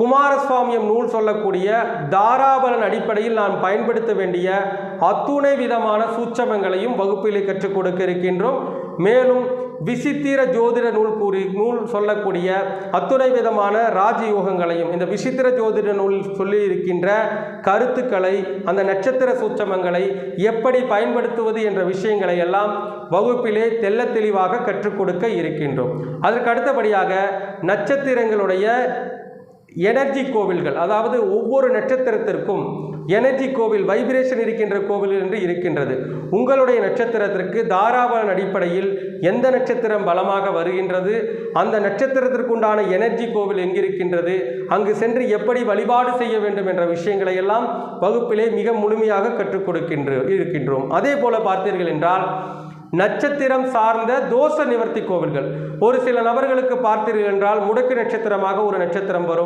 குமாரசுவாமியம் நூல் சொல்லக்கூடிய தாராபலன் அடிப்படையில் நான் பயன்படுத்த வேண்டிய அத்துணை விதமான சூட்சமங்களையும் வகுப்பிலே கற்றுக் கொடுக்க இருக்கின்றோம். மேலும் விசித்திர ஜோதிட நூல் சொல்லக்கூடிய அத்துணை விதமான ராஜயோகங்களையும் இந்த விசித்திர ஜோதிட நூல் சொல்லி இருக்கின்ற கருத்துக்களை, அந்த நட்சத்திர சூட்சமங்களை எப்படி பயன்படுத்துவது என்ற விஷயங்களை எல்லாம் வகுப்பிலே தெள்ள தெளிவாக கற்றுக் கொடுக்க இருக்கின்றோம். அதற்கு அடுத்தபடியாக நட்சத்திரங்களுடைய எனர்ஜி கோவில்கள், அதாவது ஒவ்வொரு நட்சத்திரத்திற்கும் எனர்ஜி கோவில், வைப்ரேஷன் இருக்கின்ற கோவில் என்று இருக்கின்றது. உங்களுடைய நட்சத்திரத்திற்கு தாராபலன் அடிப்படையில் எந்த நட்சத்திரம் பலமாக வருகின்றது, அந்த நட்சத்திரத்திற்குண்டான எனர்ஜி கோவில் எங்கிருக்கின்றது, அங்கு சென்று எப்படி வழிபாடு செய்ய வேண்டும் என்ற விஷயங்களை எல்லாம் வகுப்பிலே மிக முழுமையாக கற்றுக் இருக்கின்றோம். அதே போல பார்த்தீர்கள் என்றால் நட்சத்திரம் சார்ந்த தோஷ நிவர்த்தி கோவில்கள், ஒரு சில நபர்களுக்கு பார்த்தீர்கள் என்றால் முடக்கு நட்சத்திரமாக ஒரு நட்சத்திரம் வரும்.